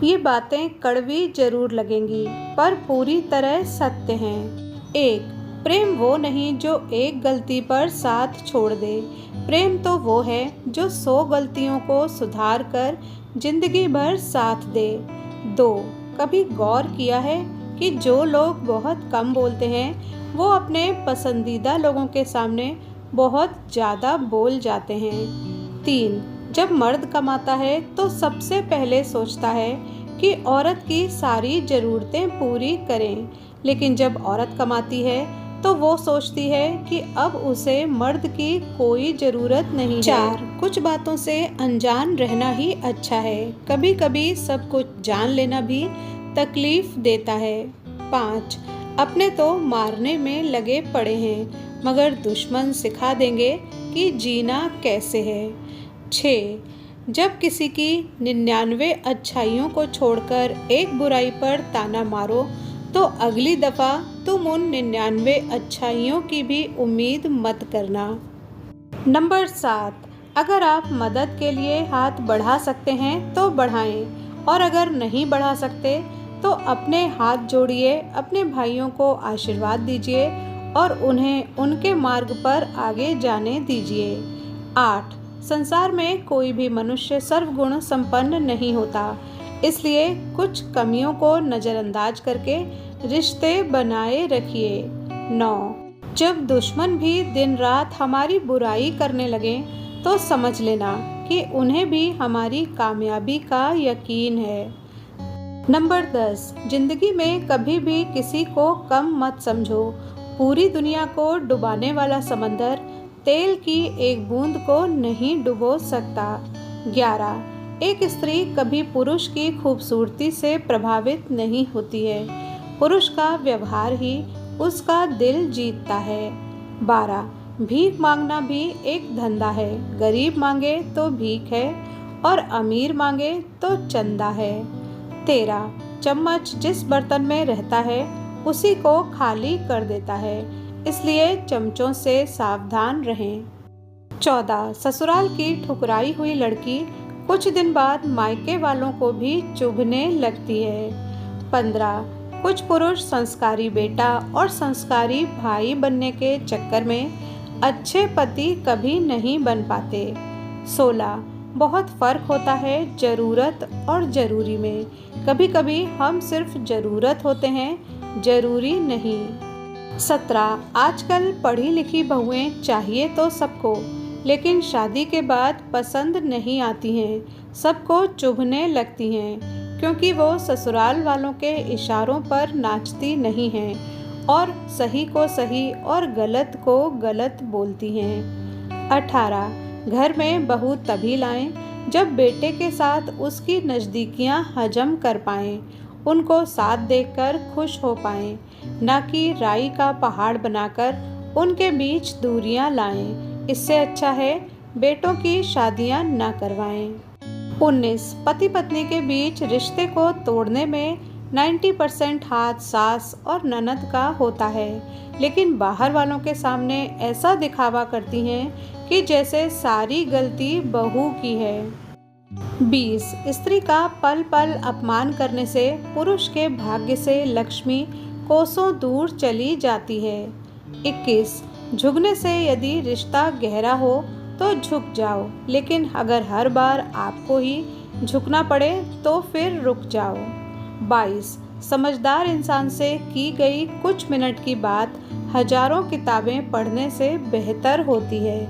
ये बातें कड़वी जरूर लगेंगी पर पूरी तरह सत्य हैं। 1. प्रेम वो नहीं जो एक गलती पर साथ छोड़ दे। प्रेम तो वो है जो 100 गलतियों को सुधार कर जिंदगी भर साथ दे। 2. कभी गौर किया है कि जो लोग बहुत कम बोलते हैं वो अपने पसंदीदा लोगों के सामने बहुत ज़्यादा बोल जाते हैं। 3. जब मर्द कमाता है तो सबसे पहले सोचता है कि औरत की सारी ज़रूरतें पूरी करें, लेकिन जब औरत कमाती है तो वो सोचती है कि अब उसे मर्द की कोई ज़रूरत नहीं है। 4. कुछ बातों से अनजान रहना ही अच्छा है। कभी कभी सब कुछ जान लेना भी तकलीफ देता है। 5. अपने तो मारने में लगे पड़े हैं मगर दुश्मन सिखा देंगे कि जीना कैसे है। 6. जब किसी की 99 अच्छाइयों को छोड़कर एक बुराई पर ताना मारो तो अगली दफ़ा तुम उन 99 अच्छाइयों की भी उम्मीद मत करना। नंबर 7. अगर आप मदद के लिए हाथ बढ़ा सकते हैं तो बढ़ाएं और अगर नहीं बढ़ा सकते तो अपने हाथ जोड़िए, अपने भाइयों को आशीर्वाद दीजिए और उन्हें उनके मार्ग पर आगे जाने दीजिए। 8. संसार में कोई भी मनुष्य सर्वगुण संपन्न नहीं होता, इसलिए कुछ कमियों को नज़रअंदाज करके रिश्ते बनाए रखिए। 9. जब दुश्मन भी दिन रात हमारी बुराई करने लगें तो समझ लेना कि उन्हें भी हमारी कामयाबी का यकीन है। नंबर 10. जिंदगी में कभी भी किसी को कम मत समझो। पूरी दुनिया को डुबाने वाला समंदर तेल की एक बूंद को नहीं डुबो सकता। 11. एक स्त्री कभी पुरुष की खूबसूरती से प्रभावित नहीं होती है, पुरुष का व्यवहार ही उसका दिल जीतता है। 12. भीख मांगना भी एक धंधा है, गरीब मांगे तो भीख है और अमीर मांगे तो चंदा है। 13. चम्मच जिस बर्तन में रहता है उसी को खाली कर देता है, इसलिए चमचों से सावधान रहें। 14. ससुराल की ठुकराई हुई लड़की कुछ दिन बाद मायके वालों को भी चुभने लगती है। 15. कुछ पुरुष संस्कारी बेटा और संस्कारी भाई बनने के चक्कर में अच्छे पति कभी नहीं बन पाते। 16. बहुत फ़र्क होता है ज़रूरत और ज़रूरी में। कभी कभी हम सिर्फ ज़रूरत होते हैं, ज़रूरी नहीं। 17. आजकल पढ़ी लिखी बहुएं चाहिए तो सबको, लेकिन शादी के बाद पसंद नहीं आती हैं, सबको चुभने लगती हैं क्योंकि वो ससुराल वालों के इशारों पर नाचती नहीं हैं और सही को सही और गलत को गलत बोलती हैं। 18. घर में बहू तभी लाएं जब बेटे के साथ उसकी नज़दीकियां हजम कर पाएं, उनको साथ देखकर खुश हो पाएं, ना कि राई का पहाड़ बनाकर उनके बीच दूरियां लाएं। इससे अच्छा है बेटों की शादियां ना करवाएं। 19. पति पत्नी के बीच रिश्ते को तोड़ने में 90% हाथ सास और ननद का होता है, लेकिन बाहर वालों के सामने ऐसा दिखावा करती हैं कि जैसे सारी गलती बहू की है। 20. स्त्री का पल पल अपमान करने से पुरुष के भाग्य से लक्ष्मी कोसों दूर चली जाती है। 21. झुकने से यदि रिश्ता गहरा हो तो झुक जाओ, लेकिन अगर हर बार आपको ही झुकना पड़े तो फिर रुक जाओ। 22. समझदार इंसान से की गई कुछ मिनट की बात हजारों किताबें पढ़ने से बेहतर होती है।